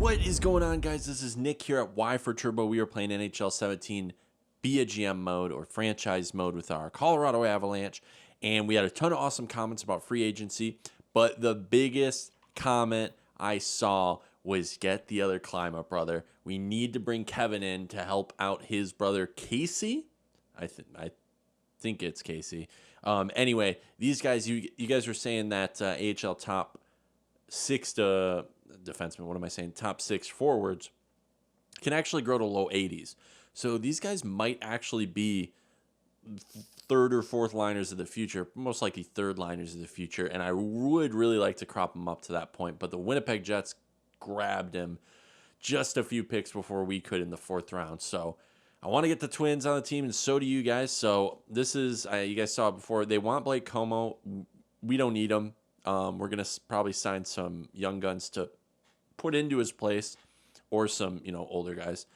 What is going on, guys? This is Nick here at Y480. We are playing NHL 17 via GM mode or franchise mode with our Colorado Avalanche, and we had a ton of awesome comments about free agency, but the biggest comment I saw was get the other climb-up brother. We need to bring Kevin in to help out his brother Casey. I think it's Casey. Anyway, these guys, you guys were saying that AHL top 6 to defensemen, what am I saying? Top 6 forwards can actually grow to low 80s. So these guys might actually be third or fourth liners of the future, most likely third liners of the future. And I would really like to crop him up to that point. But the Winnipeg Jets grabbed him just a few picks before we could in the 4th round. So I want to get the Twins on the team, and so do you guys. So this is, you guys saw it before, they want Blake Como. We don't need him. We're going to probably sign some young guns to put into his place, or some, older guys.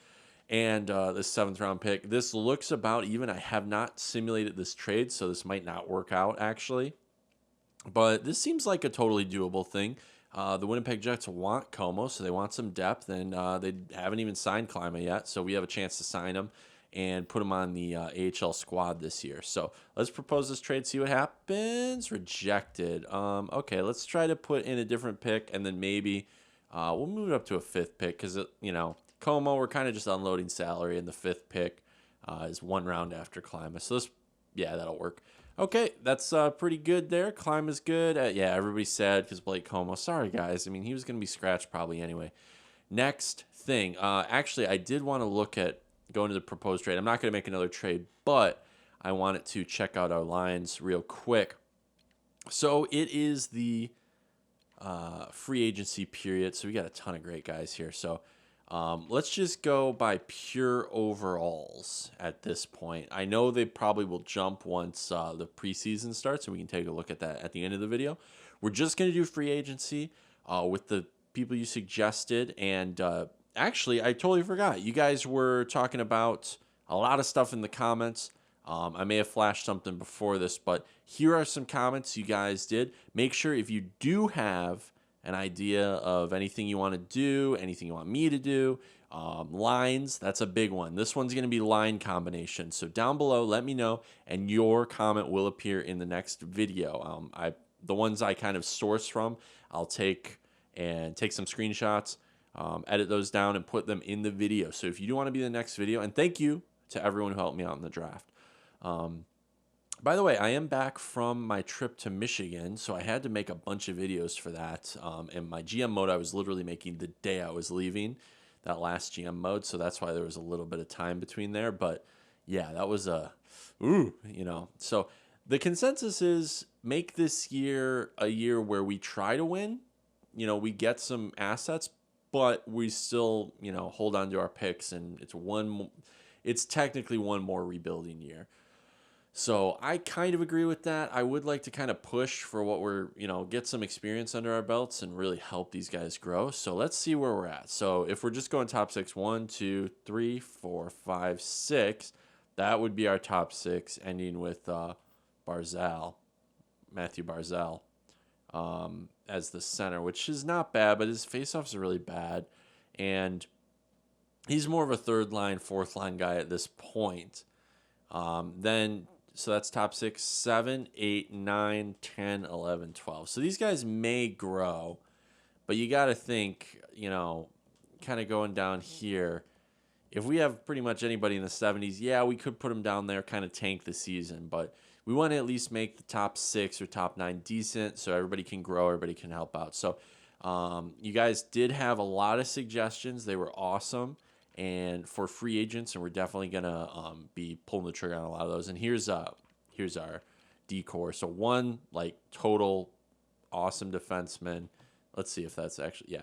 And this 7th round pick, this looks about even. I have not simulated this trade, so this might not work out actually. But this seems like a totally doable thing. The Winnipeg Jets want Como, so they want some depth, and they haven't even signed Klima yet, so we have a chance to sign him and put him on the AHL squad this year. So let's propose this trade, see what happens. Rejected. Okay, let's try to put in a different pick, and then maybe we'll move it up to a 5th pick because, Como, we're kind of just unloading salary, and the 5th pick is 1 round after Klima. So that'll work. Okay, that's pretty good there. Klima's good. Yeah, everybody's sad because Blake Como. Sorry, guys. I mean, he was going to be scratched probably anyway. Next thing. Actually, I did want to look at going to the proposed trade. I'm not going to make another trade, but I wanted to check out our lines real quick. So it is the free agency period. So we got a ton of great guys here. So let's just go by pure overalls at this point. I know they probably will jump once the preseason starts, and we can take a look at that at the end of the video. We're just going to do free agency with the people you suggested. And actually, I totally forgot. You guys were talking about a lot of stuff in the comments. I may have flashed something before this, but here are some comments you guys did. Make sure if you do have an idea of anything you want to do, anything you want me to do, lines, that's a big one. This one's going to be line combination. So down below, let me know, and your comment will appear in the next video. The ones I kind of source from, I'll take some screenshots, edit those down, and put them in the video. So if you do want to be the next video, and thank you to everyone who helped me out in the draft. By the way, I am back from my trip to Michigan, so I had to make a bunch of videos for that. And my GM mode I was literally making the day I was leaving, that last GM mode, so that's why there was a little bit of time between there. But yeah, that was So the consensus is make this year a year where we try to win. We get some assets, but we still, hold on to our picks, and it's technically one more rebuilding year. So I kind of agree with that. I would like to kind of push for what we're, get some experience under our belts and really help these guys grow. So let's see where we're at. So if we're just going top 6, 1, 2, 3, 4, 5, 6, that would be our top 6, ending with Matthew Barzal, as the center, which is not bad, but his faceoffs are really bad. And he's more of a 3rd line, 4th line guy at this point. So that's top 6, 7, 8, 9, 10, 11, 12. So these guys may grow, but you got to think, kind of going down here. If we have pretty much anybody in the 70s, yeah, we could put them down there, kind of tank the season. But we want to at least make the top 6 or top 9 decent so everybody can grow, everybody can help out. So you guys did have a lot of suggestions. They were awesome. And for free agents, and we're definitely gonna be pulling the trigger on a lot of those. And here's our decor. So 1 total awesome defenseman. Let's see if that's actually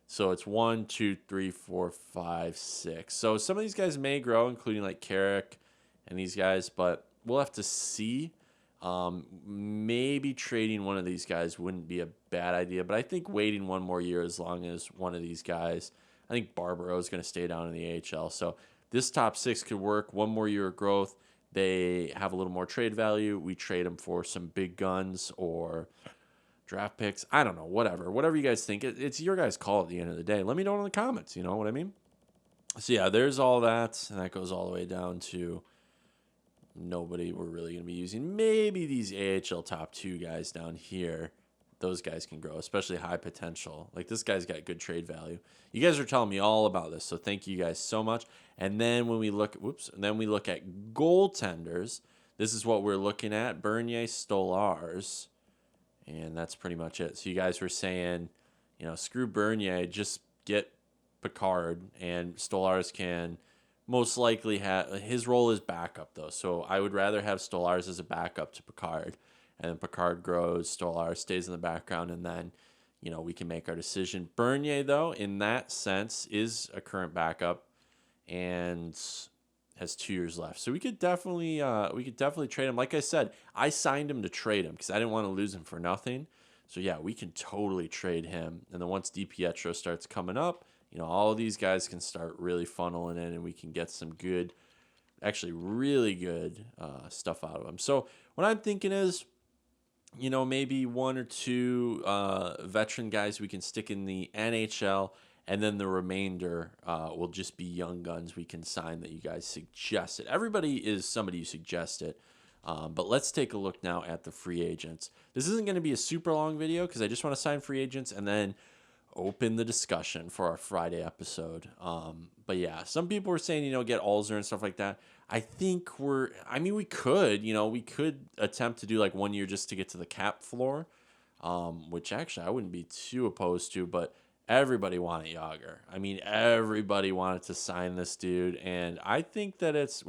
So it's 1, 2, 3, 4, 5, 6. So some of these guys may grow, including Carrick and these guys, but we'll have to see. Maybe trading one of these guys wouldn't be a bad idea, but I think waiting 1 more year as long as one of these guys. I think Barbaro is going to stay down in the AHL. So this top 6 could work. 1 more year of growth. They have a little more trade value. We trade them for some big guns or draft picks. I don't know, whatever you guys think. It's your guys' call at the end of the day. Let me know in the comments. You know what I mean? So yeah, there's all that, and that goes all the way down to nobody we're really going to be using. Maybe these AHL top 2 guys down here. Those guys can grow, especially high potential. Like, this guy's got good trade value. You guys are telling me all about this, so thank you guys so much. And then when we look, at goaltenders, this is what we're looking at. Bernier, Stolars, and that's pretty much it. So you guys were saying, screw Bernier, just get Picard, and Stolars can most likely have, his role is backup, though. So I would rather have Stolars as a backup to Picard. And then Picard grows, Stolar stays in the background, and then, we can make our decision. Bernier, though, in that sense, is a current backup and has 2 years left. So we could definitely trade him. Like I said, I signed him to trade him because I didn't want to lose him for nothing. So yeah, we can totally trade him. And then once DiPietro starts coming up, all of these guys can start really funneling in, and we can get some good, actually really good stuff out of them. So what I'm thinking is, maybe 1 or 2 veteran guys we can stick in the NHL, and then the remainder will just be young guns we can sign that you guys suggested. Everybody is somebody you suggested, but let's take a look now at the free agents. This isn't going to be a super long video because I just want to sign free agents and then open the discussion for our Friday episode. But yeah, some people were saying, get Alzner and stuff like that. I think we could attempt to do like 1 year just to get to the cap floor, which actually I wouldn't be too opposed to, but everybody wanted Jágr. Everybody wanted to sign this dude, and I think that it's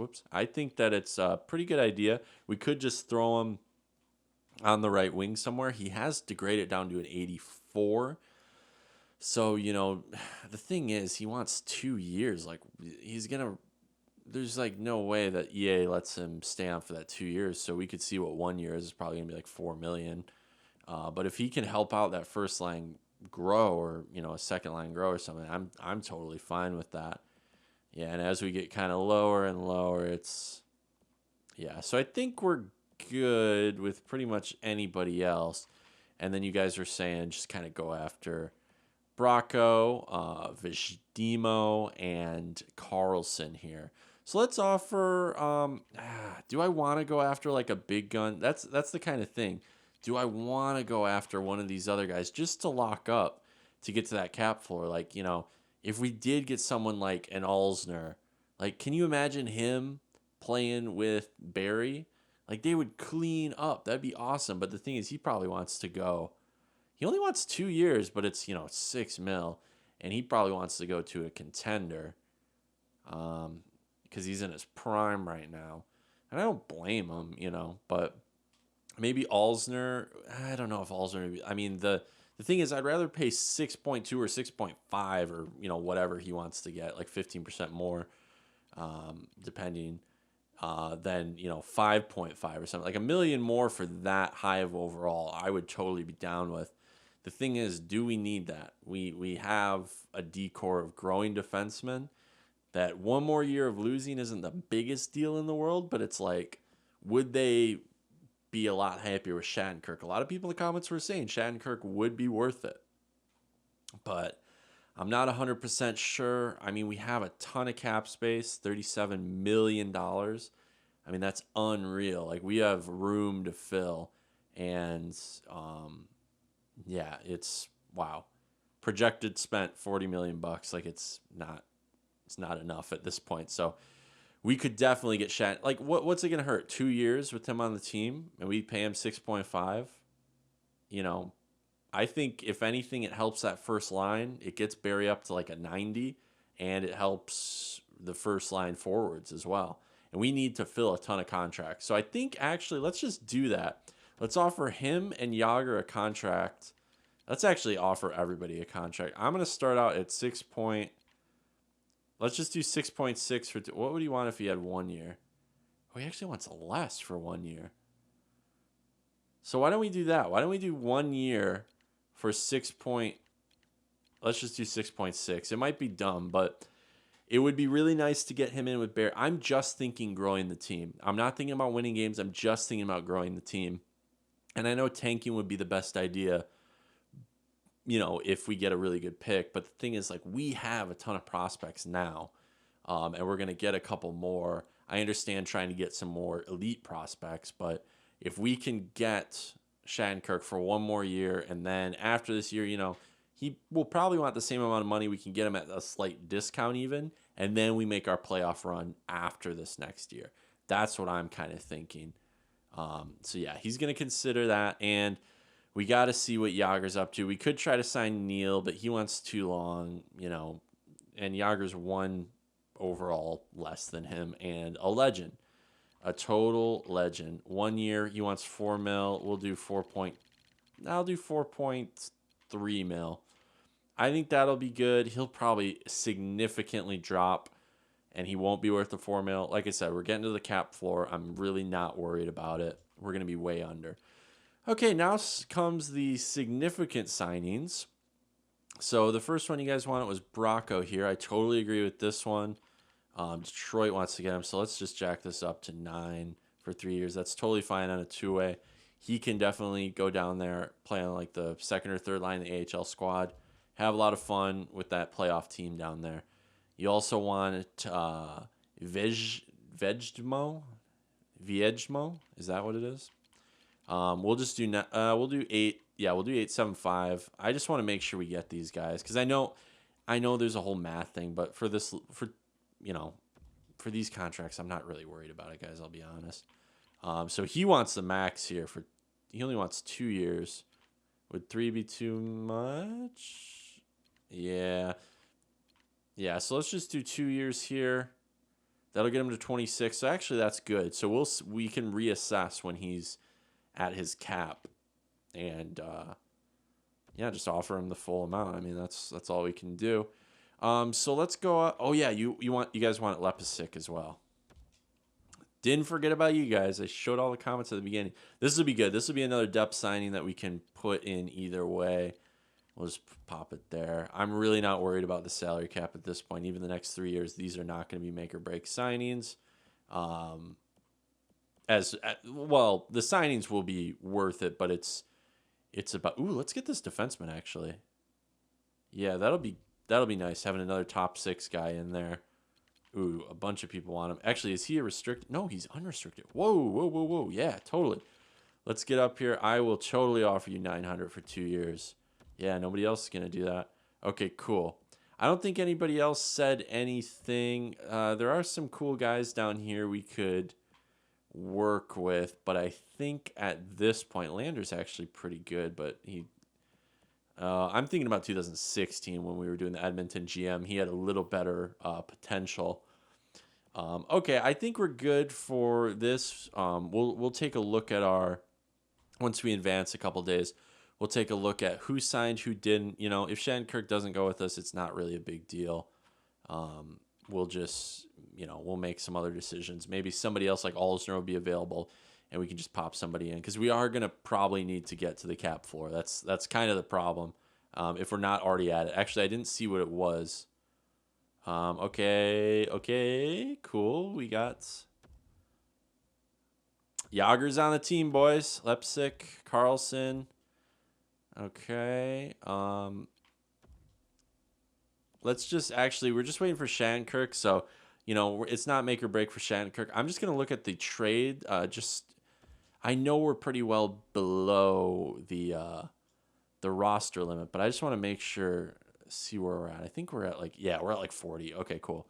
a pretty good idea. We could just throw him on the right wing somewhere. He has degraded down to an 84. So, the thing is, he wants 2 years. Like, there's like no way that EA lets him stay on for that 2 years. So we could see what 1 year is. It's probably gonna be like $4 million. But if he can help out that first line grow, or a second line grow or something, I'm totally fine with that. Yeah, and as we get kind of lower and lower, so I think we're good with pretty much anybody else. And then you guys are saying just kind of go after Bracco, Vijdimo, and Carlson here. So let's offer. Do I want to go after like a big gun? That's the kind of thing. Do I want to go after one of these other guys just to lock up to get to that cap floor? Like, if we did get someone like an Alzner, like, can you imagine him playing with Barry? Like, they would clean up. That'd be awesome. But the thing is, he probably wants to go. He only wants 2 years, but it's, $6 million. And he probably wants to go to a contender because he's in his prime right now. And I don't blame him, but maybe Alzner. I don't know if Alzner. The thing is, I'd rather pay 6.2 or 6.5 or, whatever he wants to get, like 15% more, depending, than, 5.5 or something. Like $1 million more for that high of overall, I would totally be down with. The thing is, do we need that? We have a decor of growing defensemen that 1 more year of losing isn't the biggest deal in the world, but it's like, would they be a lot happier with Shattenkirk? A lot of people in the comments were saying Shattenkirk would be worth it, but I'm not 100% sure. We have a ton of cap space, $37 million. That's unreal. Like, we have room to fill, and yeah, it's wow. Projected spent $40 million. Like, it's not enough at this point. So we could definitely get Shat. Like, what's it gonna hurt? 2 years with him on the team, and we pay him 6.5. I think if anything, it helps that first line. It gets Barry up to like a 90, and it helps the first line forwards as well. And we need to fill a ton of contracts. So I think actually let's just do that. Let's offer him and Jágr a contract. Let's actually offer everybody a contract. I'm gonna start out at 6. Let's just do 6.6 for. What would he want if he had 1 year? Oh, he actually wants less for 1 year. So why don't we do that? Why don't we do 1 year for 6. Let's just do 6.6. It might be dumb, but it would be really nice to get him in with Bear. I'm just thinking growing the team. I'm not thinking about winning games. I'm just thinking about growing the team. And I know tanking would be the best idea, if we get a really good pick. But the thing is, like, we have a ton of prospects now, and we're going to get a couple more. I understand trying to get some more elite prospects, but if we can get Shattenkirk for one more year, and then after this year, he will probably want the same amount of money. We can get him at a slight discount even, and then we make our playoff run after this next year. That's what I'm kind of thinking. So yeah, he's going to consider that, and we got to see what Yager's up to. We could try to sign Neil, but he wants too long, and Yager's one overall less than him, and a legend, a total legend. 1 year, he wants 4 mil. We'll do 4 point. I'll do 4.3 mil. I think that'll be good. He'll probably significantly drop, and he won't be worth the 4 mil. Like I said, we're getting to the cap floor. I'm really not worried about it. We're going to be way under. Okay, now comes the significant signings. So the first one you guys wanted was Bracco here. I totally agree with this one. Detroit wants to get him, so let's just jack this up to 9 for 3 years. That's totally fine on a two-way. He can definitely go down there, play on like the second or third line of the AHL squad. Have a lot of fun with that playoff team down there. You also want Viejmo? Is that what it is? We'll just do we'll do 8. Yeah, we'll do 875. I just want to make sure we get these guys because I know there's a whole math thing, but for these contracts, I'm not really worried about it, guys. I'll be honest. So he wants the max here he only wants 2 years. Would 3 be too much? Yeah. Yeah, so let's just do 2 years here. That'll get him to 26. So actually that's good. So we can reassess when he's at his cap and just offer him the full amount. I mean, that's all we can do. So let's go. Oh yeah, you guys want Lepisic as well. Didn't forget about you guys. I showed all the comments at the beginning. This will be good. This will be another depth signing that we can put in either way. We'll just pop it there. I'm really not worried about the salary cap at this point. Even the next 3 years, these are not going to be make or break signings. The signings will be worth it, but it's about. Ooh, let's get this defenseman actually. Yeah, that'll be nice having another top 6 guy in there. Ooh, a bunch of people want him. Actually, is he a restricted? No, he's unrestricted. Whoa. Yeah, totally. Let's get up here. I will totally offer you 900 for 2 years. Yeah, nobody else is going to do that. Okay, cool. I don't think anybody else said anything. There are some cool guys down here we could work with, but I think at this point, Lander's actually pretty good, but I'm thinking about 2016 when we were doing the Edmonton GM. He had a little better potential. Okay, I think we're good for this. We'll take a look at once we advance a couple days, we'll take a look at who signed, who didn't. If Shattenkirk doesn't go with us, it's not really a big deal. We'll just, we'll make some other decisions. Maybe somebody else like Alsner will be available, and we can just pop somebody in because we are going to probably need to get to the cap floor. That's kind of the problem if we're not already at it. Actually, I didn't see what it was. Okay, cool. We got Yager's on the team, boys. Lepsic, Carlson. Okay. Let's just we're just waiting for Shattenkirk, so it's not make or break for Shattenkirk. I'm just gonna look at the trade. I know we're pretty well below the roster limit, but I just want to make sure, see where we're at. I think we're at we're at 40. Okay, cool.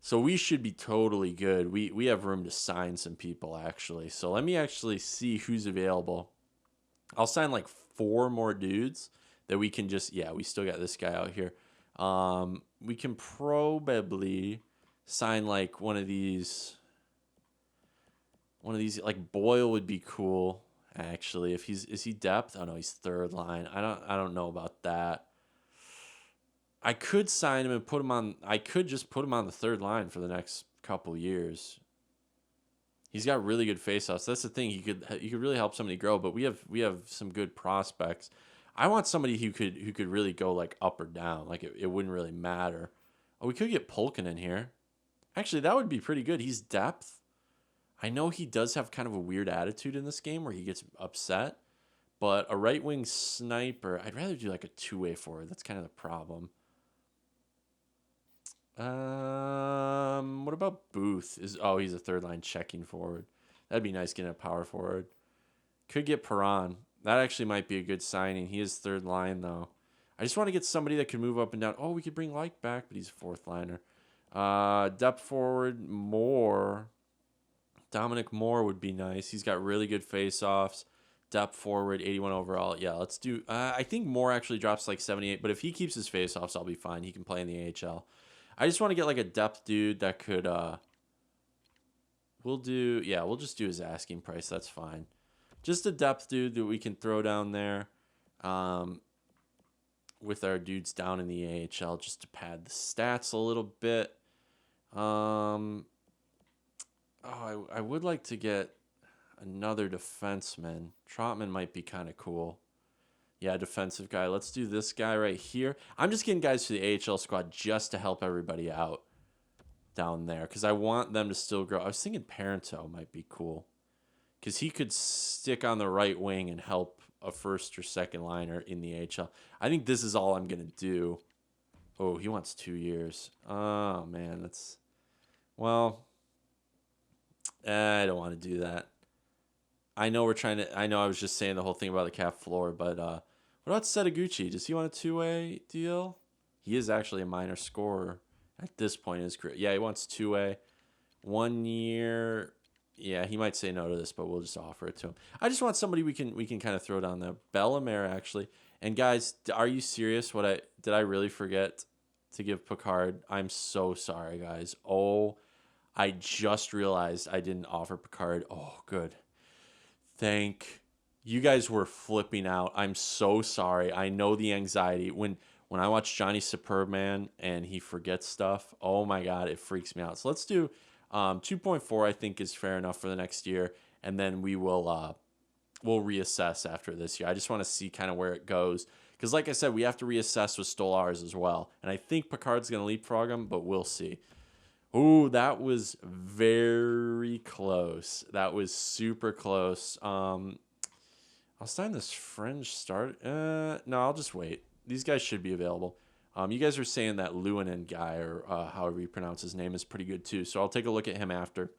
So we should be totally good. We have room to sign some people actually. So let me actually see who's available. I'll sign 4 more dudes that we can just we still got this guy out here. We can probably sign one of these. Boyle would be cool actually. If is he depth? Oh no, he's third line. I don't know about that. I could sign him and put him on. I could just put him on the third line for the next couple years. He's got really good faceoffs. That's the thing. He could really help somebody grow. But we have some good prospects. I want somebody who could really go up or down. It wouldn't really matter. Oh, we could get Polkin in here. Actually, that would be pretty good. He's depth. I know he does have kind of a weird attitude in this game where he gets upset. But a right wing sniper, I'd rather do like a two-way forward. That's kind of the problem. What about Booth? He's a third line checking forward. That'd be nice getting a power forward. Could get Perron. That actually might be a good signing. He is third line though. I just want to get somebody that can move up and down. Oh, we could bring Like back, but he's a fourth liner. Depth forward, Moore. Dominic Moore would be nice. He's got really good face-offs. Depth forward, 81 overall. Yeah, let's do... I think Moore actually drops like 78, but if he keeps his face-offs, I'll be fine. He can play in the AHL. I just want to get like a depth dude that could... we'll just do his asking price. That's fine. Just a depth dude that we can throw down there with our dudes down in the AHL just to pad the stats a little bit. I would like to get another defenseman. Trotman might be kind of cool. Yeah, defensive guy. Let's do this guy right here. I'm just getting guys for the AHL squad just to help everybody out down there because I want them to still grow. I was thinking Parento might be cool because he could stick on the right wing and help a first or second liner in the AHL. I think this is all I'm going to do. Oh, he wants 2 years. Oh, man. That's... Well... I don't want to do that. I know I was just saying the whole thing about the cap floor, but what about Setaguchi? Does he want a two-way deal? He is actually a minor scorer at this point in his career. Yeah, he wants two-way. 1 year. Yeah, he might say no to this, but we'll just offer it to him. I just want somebody we can kind of throw down there. Bellemare, actually. And guys, are you serious? Did I really forget to give Picard? I'm so sorry, guys. I just realized I didn't offer Picard. Oh, good. You guys were flipping out. I'm so sorry. I know the anxiety. When I watch Johnny Superman and he forgets stuff, oh my God, it freaks me out. So let's do 2.4 I think is fair enough for the next year. And then we'll reassess after this year. I just want to see kind of where it goes. Because like I said, we have to reassess with Stolarz as well. And I think Picard's going to leapfrog him, but we'll see. Ooh, that was very close. That was super close. I'll sign this fringe start. No, I'll just wait. These guys should be available. You guys are saying that Luinen guy, or however you pronounce his name, is pretty good too. So I'll take a look at him after.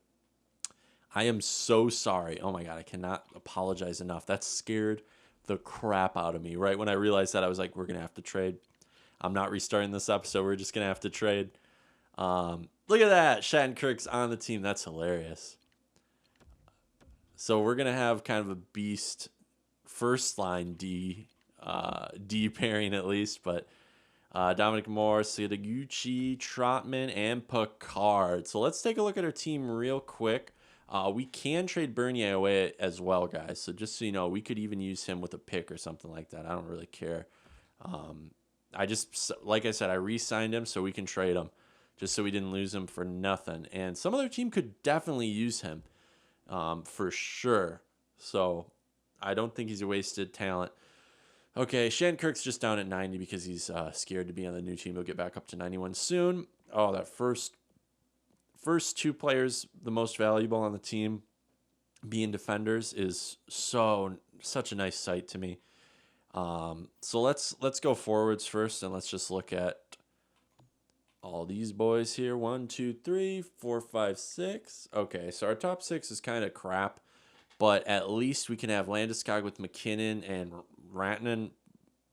I am so sorry. Oh my God, I cannot apologize enough. That scared the crap out of me. Right when I realized that, I was like, we're going to have to trade. I'm not restarting this episode. We're just going to have to trade. Look at that. Shattenkirk's on the team. That's hilarious. So we're going to have kind of a beast first line D pairing at least. But Dominic Moore, Setaguchi, Trotman, and Picard. So let's take a look at our team real quick. We can trade Bernier away as well, guys. So just so you know, we could even use him with a pick or something like that. I don't really care. Like I said, I re-signed him so we can trade him. Just so we didn't lose him for nothing. And some other team could definitely use him for sure. So I don't think he's a wasted talent. Okay, Shattenkirk's just down at 90 because he's scared to be on the new team. He'll get back up to 91 soon. Oh, that first two players, the most valuable on the team, being defenders, is such a nice sight to me. So let's go forwards first, and let's just look at all these boys here. 1, 2, 3, 4, 5, 6. Okay, so our top 6 is kind of crap, but at least we can have Landeskog with McKinnon and Rantanen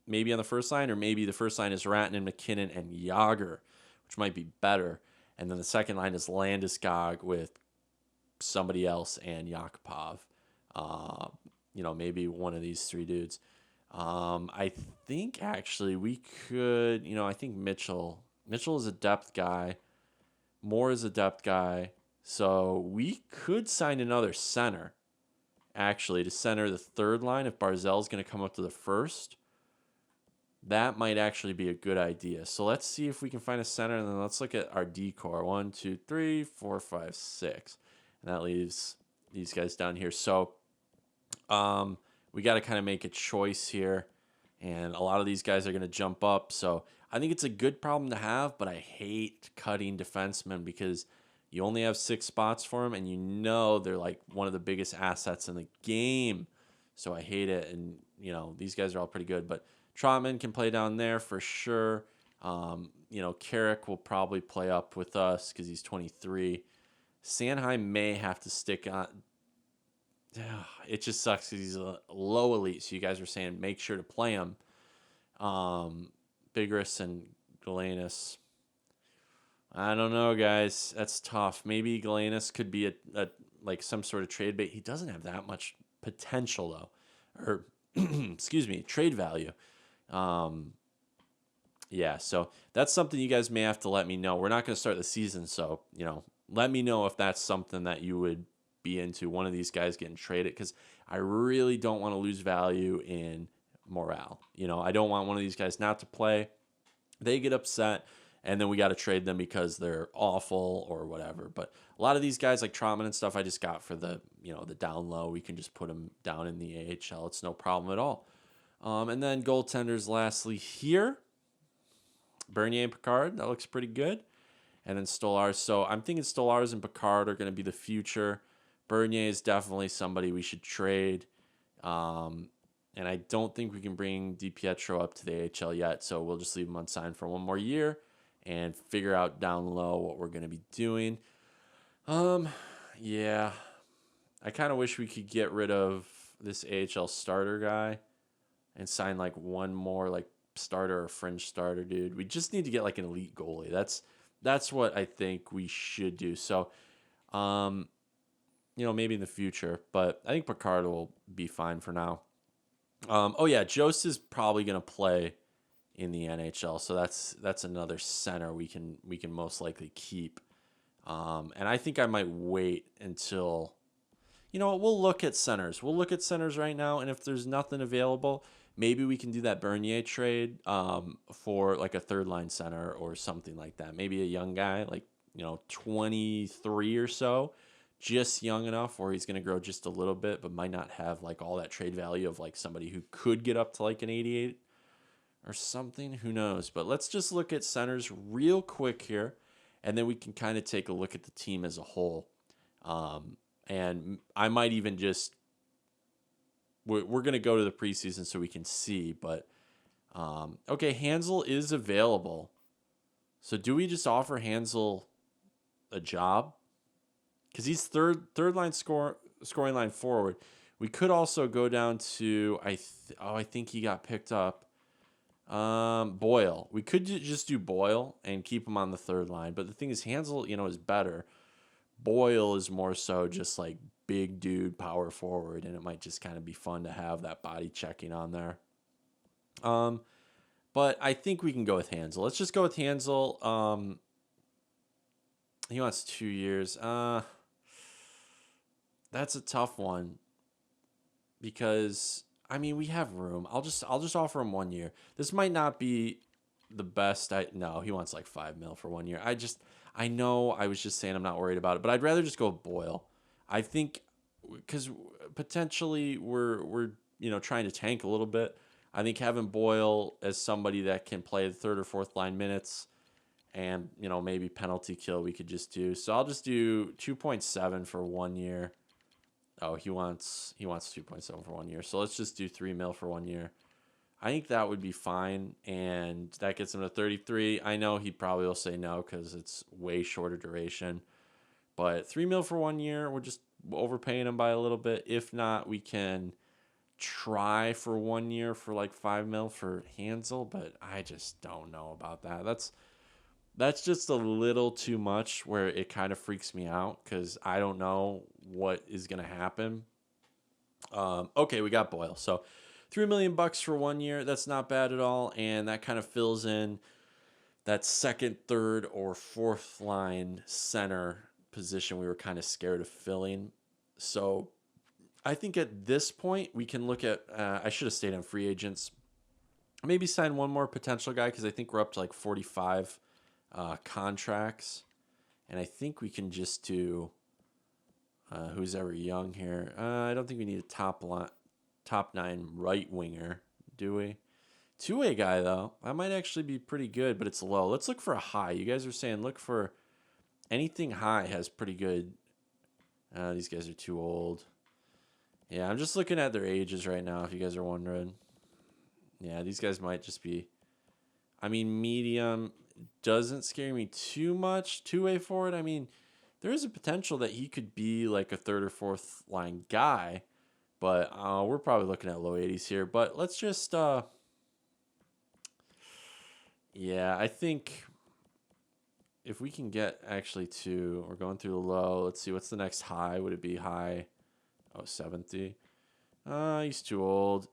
maybe on the first line, or maybe the first line is Rantanen, McKinnon, and Yager, which might be better. And then the second line is Landeskog with somebody else and Yakupov. Maybe one of these three dudes. I think actually we could, I think Mitchell is a depth guy. Moore is a depth guy. So we could sign another center, actually, to center the third line if Barzell's going to come up to the first. That might actually be a good idea. So let's see if we can find a center, and then let's look at our D-core. 1, 2, 3, 4, 5, 6. And that leaves these guys down here. So we got to kind of make a choice here. And a lot of these guys are going to jump up. So I think it's a good problem to have, but I hate cutting defensemen because you only have 6 spots for them, and they're like one of the biggest assets in the game. So I hate it. And, these guys are all pretty good. But Trotman can play down there for sure. Carrick will probably play up with us because he's 23. Sanheim may have to stick on. It just sucks because he's a low elite. So you guys were saying make sure to play him. Bigris and Galanis. I don't know, guys. That's tough. Maybe Galanis could be a like some sort of trade bait. He doesn't have that much potential though, or excuse me, trade value. Yeah, so that's something you guys may have to let me know. We're not going to start the season, so let me know if that's something that you would be into. One of these guys getting traded, because I really don't want to lose value in morale. I don't want one of these guys not to play. They get upset, and then we got to trade them because they're awful or whatever. But a lot of these guys like Trotman and stuff, I just got for the the down low. We can just put them down in the AHL. It's no problem at all. And then goaltenders lastly here. Bernier and Picard, that looks pretty good. And then Stolarz. So I'm thinking Stolarz and Picard are going to be the future. Bernier is definitely somebody we should trade. And I don't think we can bring DiPietro up to the AHL yet. So we'll just leave him unsigned for one more year and figure out down low what we're going to be doing. Yeah. I kind of wish we could get rid of this AHL starter guy and sign like one more like starter or fringe starter, dude. We just need to get like an elite goalie. That's what I think we should do. So, maybe in the future, but I think Picard will be fine for now. Jost is probably going to play in the NHL, so that's another center we can most likely keep. And I think I might wait until, we'll look at centers. We'll look at centers right now, and if there's nothing available, maybe we can do that Bernier trade for like a third line center or something like that. Maybe a young guy, like 23 or so, just young enough where he's going to grow just a little bit, but might not have like all that trade value of like somebody who could get up to like an 88 or something. Who knows? But let's just look at centers real quick here, and then we can kind of take a look at the team as a whole. And I might even just we're going to go to the preseason so we can see, but okay, Hansel is available. So do we just offer Hansel a job? Because he's third line scoring line forward. We could also go down to I think he got picked up. Boyle. We could just do Boyle and keep him on the third line. But the thing is, Hansel, is better. Boyle is more so just like big dude power forward, and it might just kind of be fun to have that body checking on there. But I think we can go with Hansel. Let's just go with Hansel. He wants 2 years. That's a tough one because we have room. I'll just offer him 1 year. This might not be the best. No, he wants like $5 million for 1 year. I know I was just saying I'm not worried about it, but I'd rather just go with Boyle. I think because potentially we're trying to tank a little bit. I think having Boyle as somebody that can play the third or fourth line minutes and maybe penalty kill we could just do. So I'll just do 2.7 for 1 year. Oh, he wants 2.7 for 1 year. So let's just do $3 million for 1 year. I think that would be fine, and that gets him to 33. I know he probably will say no because it's way shorter duration. But $3 million for 1 year, we're just overpaying him by a little bit. If not, we can try for 1 year for like $5 million for Hansel, but I just don't know about that. That's just a little too much where it kind of freaks me out because I don't know what is going to happen. Okay, we got Boyle. So $3 million for 1 year. That's not bad at all. And that kind of fills in that second, third, or fourth line center position we were kind of scared of filling. So I think at this point we can look at, I should have stayed on free agents. Maybe sign one more potential guy because I think we're up to like 45 contracts. And I think we can just do who's ever young here. I don't think we need a top 9 right winger, do we? Two-way guy, though. That might actually be pretty good, but it's low. Let's look for a high. You guys are saying look for anything high has pretty good. These guys are too old. Yeah, I'm just looking at their ages right now, if you guys are wondering. Yeah, these guys might just be... I mean, medium doesn't scare me too much. Two-way forward, I mean, there is a potential that he could be like a third or fourth line guy, but we're probably looking at low 80s here. But let's just... yeah, I think if we can get actually to... We're going through the low. Let's see, what's the next high? Would it be high? Oh, 70. He's too old.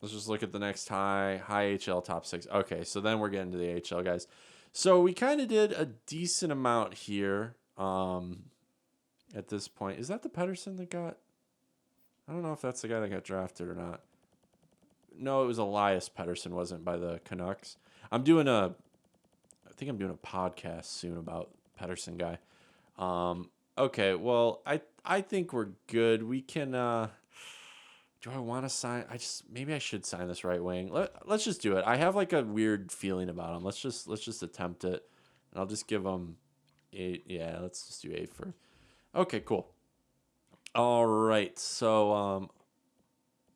Let's just look at the next high HL top 6. Okay, so then we're getting to the AHL, guys. So we kind of did a decent amount here at this point. Is that the Pedersen that got... I don't know if that's the guy that got drafted or not. No, it was Elias Pedersen, wasn't, by the Canucks. I think I'm doing a podcast soon about Pedersen guy. Okay, well, I think we're good. We can... do I want to sign? Maybe I should sign this right wing. Let's just do it. I have like a weird feeling about him. Let's just attempt it, and I'll just give him 8. Yeah, let's just do 8 for. Okay, cool. All right, so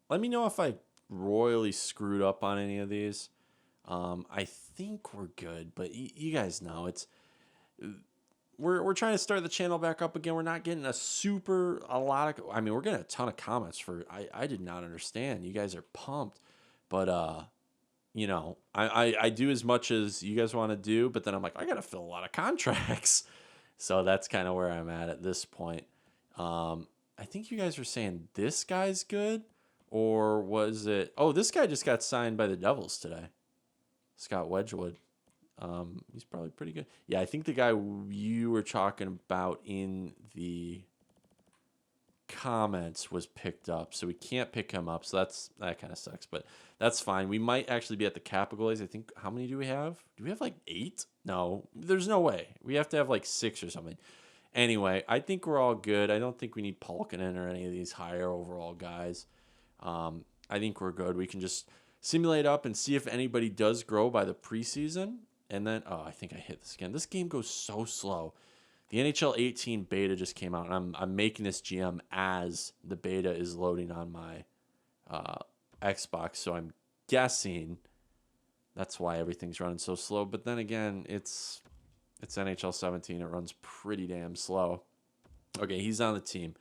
let me know if I royally screwed up on any of these. I think we're good, but you guys know it's. We're trying to start the channel back up again. We're not getting we're getting a ton of comments for, I did not understand. You guys are pumped, but, I do as much as you guys want to do, but then I'm like, I got to fill a lot of contracts. So that's kind of where I'm at this point. I think you guys were saying this guy's good, or was it, this guy just got signed by the Devils today. Scott Wedgwood. He's probably pretty good. Yeah, I think the guy you were talking about in the comments was picked up, so we can't pick him up. So that kind of sucks, but that's fine. We might actually be at the cap of goalies. I think, how many do we have? Do we have like 8? No, there's no way. We have to have like 6 or something. Anyway, I think we're all good. I don't think we need Polkinen or any of these higher overall guys. I think we're good. We can just simulate up and see if anybody does grow by the preseason. And then, I think I hit this again. This game goes so slow. The NHL 18 beta just came out, and I'm making this GM as the beta is loading on my Xbox. So I'm guessing that's why everything's running so slow. But then again, it's NHL 17. It runs pretty damn slow. Okay, he's on the team.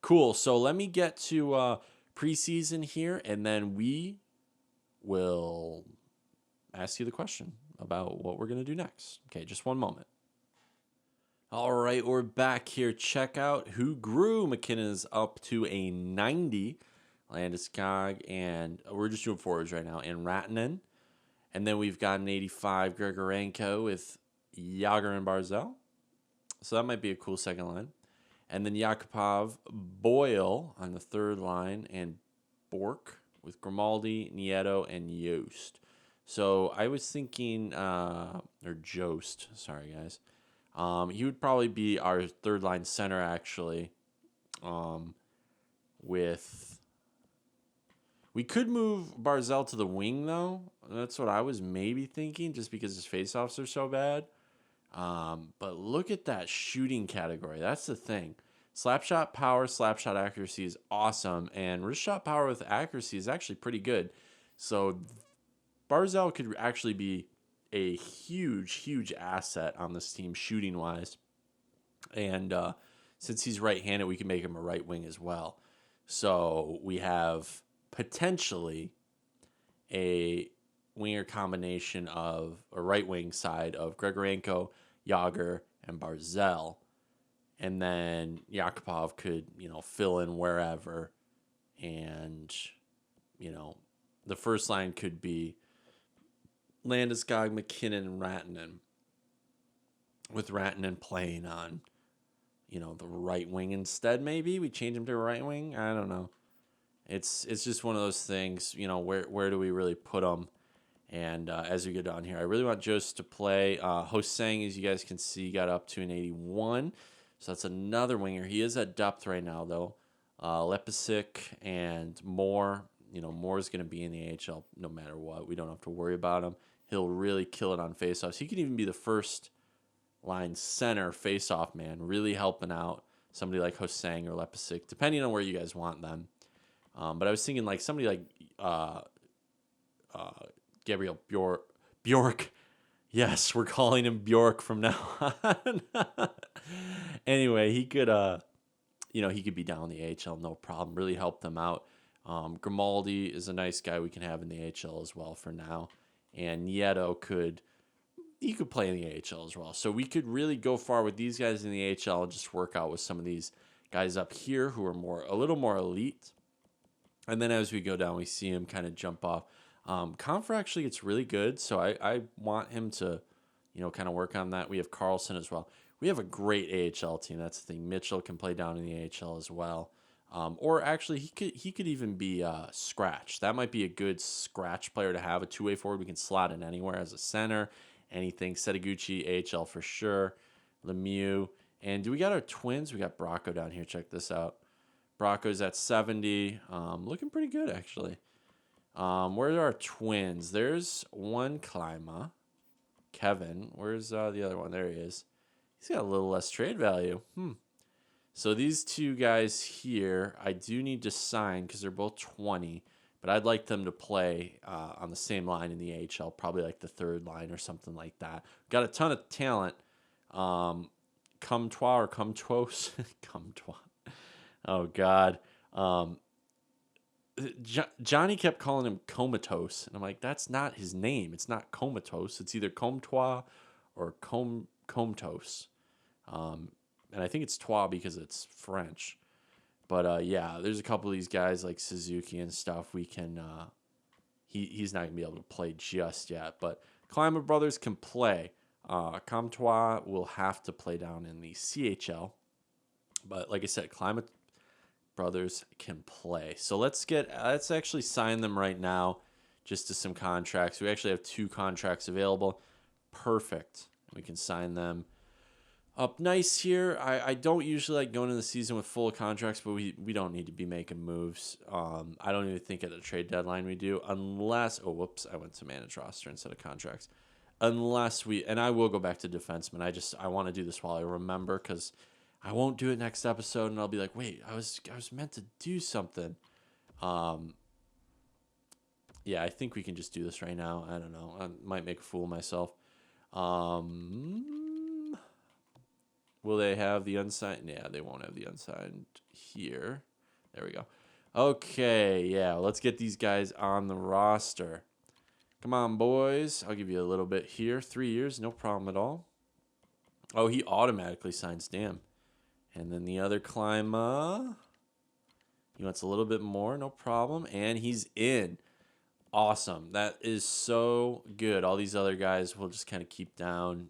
Cool. So let me get to preseason here, and then we will ask you the question about what we're going to do next. Okay, just one moment. All right, we're back here. Check out who grew. McKinnon is up to a 90. Landeskog, and we're just doing forwards right now, and Ratinen. And then we've got an 85 Grigorenko with Jágr and Barzal. So that might be a cool second line. And then Yakupov, Boyle on the third line, and Bork with Grimaldi, Nieto, and Yost. So I was thinking, or Jost, sorry guys. He would probably be our third line center actually. We could move Barzal to the wing though. That's what I was maybe thinking, just because his faceoffs are so bad. But look at that shooting category. That's the thing. Slapshot power, slapshot accuracy is awesome, and wrist shot power with accuracy is actually pretty good. So Barzal could actually be a huge asset on this team shooting-wise. And since he's right-handed, we can make him a right wing as well. So we have potentially a winger combination of a right wing side of Grigorenko, Jágr, and Barzal. And then Yakupov could, fill in wherever. And, the first line could be Landeskog, McKinnon, and Ratinen, with Ratinen playing on, the right wing instead. Maybe we change him to a right wing. I don't know. It's just one of those things. Where do we really put him? And as we get down here, I really want Jost to play. Hosang, as you guys can see, got up to an 81, so that's another winger. He is at depth right now, though. Lepisic and Moore. Moore is going to be in the AHL no matter what. We don't have to worry about him. He'll really kill it on faceoffs. He could even be the first line center faceoff man, really helping out somebody like Hosang or Lepisic, depending on where you guys want them. But I was thinking like somebody like Gabriel Bjork. Yes, we're calling him Bjork from now on. Anyway, he could he could be down in the AHL, no problem. Really help them out. Grimaldi is a nice guy we can have in the AHL as well for now. And Nieto could play in the AHL as well. So we could really go far with these guys in the AHL and just work out with some of these guys up here who are a little more elite. And then as we go down, we see him kind of jump off. Comfer actually gets really good, so I want him to, kind of work on that. We have Carlson as well. We have a great AHL team. That's the thing. Mitchell can play down in the AHL as well. Or actually, he could even be scratch. That might be a good scratch player to have, a two-way forward. We can slot in anywhere as a center, anything. Setaguchi, AHL for sure. Lemieux. And do we got our twins? We got Bracco down here. Check this out. Bracco's at 70. Looking pretty good, actually. Where are our twins? There's one Klima. Kevin. Where's the other one? There he is. He's got a little less trade value. So these two guys here, I do need to sign because they're both 20. But I'd like them to play on the same line in the AHL, probably like the third line or something like that. Got a ton of talent. Comtois or Comtois? Comtois. Oh, God. Johnny kept calling him Comatose. And I'm like, that's not his name. It's not Comatose. It's either Comtois or Comtos. And I think it's Trois because it's French. But, yeah, there's a couple of these guys like Suzuki and stuff. We can he's not going to be able to play just yet. But Klima brothers can play. Comtois will have to play down in the CHL. But like I said, Klima brothers can play. So let's actually sign them right now just to some contracts. We actually have 2 contracts available. Perfect. We can sign them up nice here. I don't usually like going into the season with full contracts, but we don't need to be making moves. I don't even think at the trade deadline we do, unless I went to manage roster instead of contracts. Unless and I will go back to defenseman. I want to do this while I remember, because I won't do it next episode, and I'll be like, wait, I was meant to do something. Yeah, I think we can just do this right now. I don't know. I might make a fool of myself. Will they have the unsigned? Yeah, they won't have the unsigned here. There we go. Okay, yeah, let's get these guys on the roster. Come on, boys. I'll give you a little bit here. 3 years, no problem at all. Oh, he automatically signs. Damn. And then the other Klima, he wants a little bit more, no problem. And he's in. Awesome. That is so good. All these other guys will just kind of keep down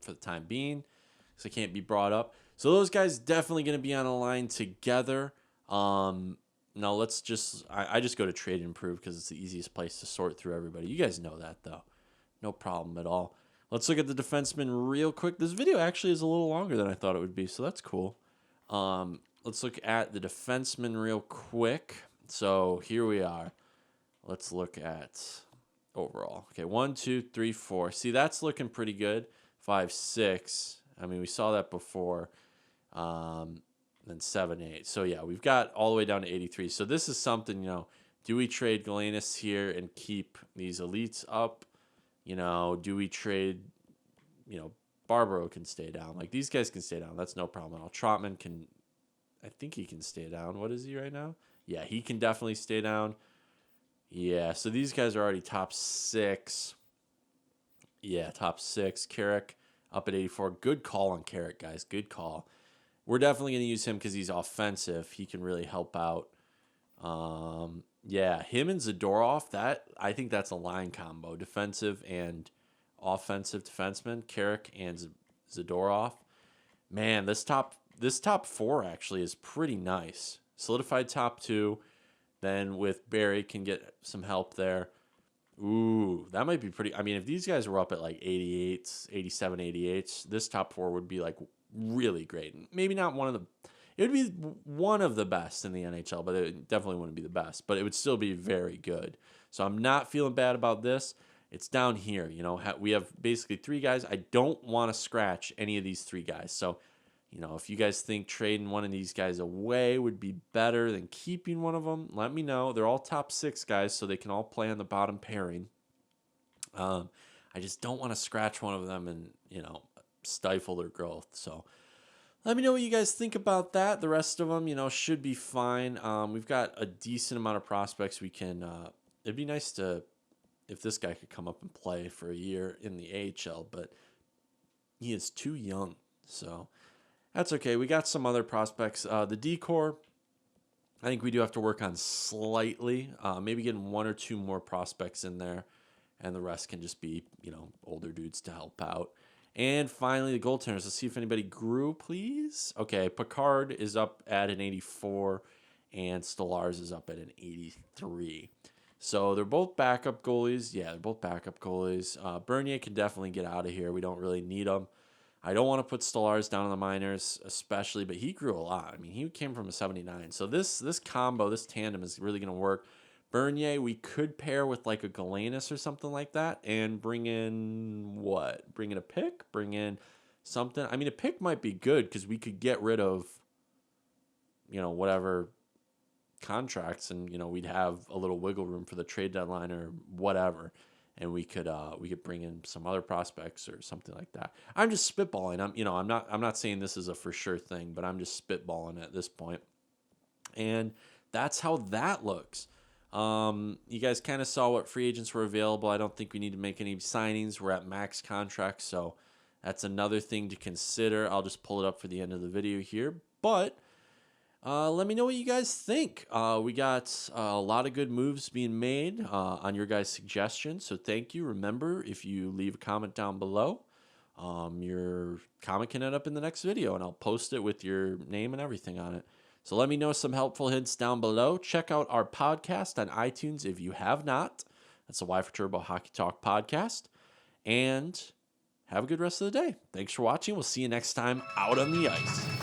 for the time being, because they can't be brought up. So those guys definitely going to be on a line together. Now let's just, I just go to Trade and Improve because it's the easiest place to sort through everybody. You guys know that, though. No problem at all. Let's look at the defenseman real quick. This video actually is a little longer than I thought it would be, so that's cool. Let's look at the defenseman real quick. So here we are. Let's look at overall. Okay, 1, 2, 3, 4. See, that's looking pretty good. 5, 6. I mean, we saw that before. Then 7, 8. So, yeah, we've got all the way down to 83. So this is something, do we trade Galenis here and keep these elites up? Do we trade, Barbaro can stay down. Like, these guys can stay down. That's no problem at all. Trotman can, I think he can stay down. What is he right now? Yeah, he can definitely stay down. Yeah, so these guys are already top 6. Yeah, top 6. Carrick up at 84. Good call on Carrick, guys. Good call. We're definitely going to use him because he's offensive. He can really help out. Yeah, him and Zadorov, I think that's a line combo. Defensive and offensive defenseman, Carrick and Zadorov. Man, this top 4 actually is pretty nice. Solidified top 2. Then with Barry can get some help there. Ooh, that might be pretty. I mean, if these guys were up at like 88s, 87, 88s, this top 4 would be like really great. Maybe not one of the. It would be one of the best in the NHL, but it definitely wouldn't be the best. But it would still be very good. So I'm not feeling bad about this. It's down here. We have basically 3 guys. I don't want to scratch any of these 3 guys. So You know, if you guys think trading one of these guys away would be better than keeping one of them, let me know. They're all top 6 guys, so they can all play on the bottom pairing. I just don't want to scratch one of them and, you know, stifle their growth. So let me know what you guys think about that. The rest of them, you know, should be fine. We've got a decent amount of prospects we can. It'd be nice to, if this guy could come up and play for a year in the AHL, but he is too young. So that's okay. We got some other prospects. The D-Core, I think we do have to work on slightly. Maybe getting 1 or 2 more prospects in there, and the rest can just be, you know, older dudes to help out. And finally, the goaltenders. Let's see if anybody grew, please. Okay, Picard is up at an 84, and Stolarz is up at an 83. So they're both backup goalies. Yeah, they're both backup goalies. Bernier can definitely get out of here. We don't really need him. I don't want to put Stolarz down in the minors, especially, but he grew a lot. I mean, he came from a 79. So this combo, this tandem is really going to work. Bernier, we could pair with like a Galanis or something like that and bring in what? Bring in a pick? Bring in something? I mean, a pick might be good because we could get rid of, you know, whatever contracts, and, you know, we'd have a little wiggle room for the trade deadline or whatever. And we could bring in some other prospects or something like that. I'm just spitballing. I'm not saying this is a for sure thing, but I'm just spitballing at this point. And that's how that looks. You guys kind of saw what free agents were available. I don't think we need to make any signings. We're at max contracts, so that's another thing to consider. I'll just pull it up for the end of the video here. But let me know what you guys think. We got a lot of good moves being made on your guys' suggestions, so thank you. Remember, if you leave a comment down below, your comment can end up in the next video, and I'll post it with your name and everything on it. So let me know some helpful hints down below. Check out our podcast on iTunes if you have not. That's the Y4Turbo Hockey Talk podcast. And have a good rest of the day. Thanks for watching. We'll see you next time out on the ice.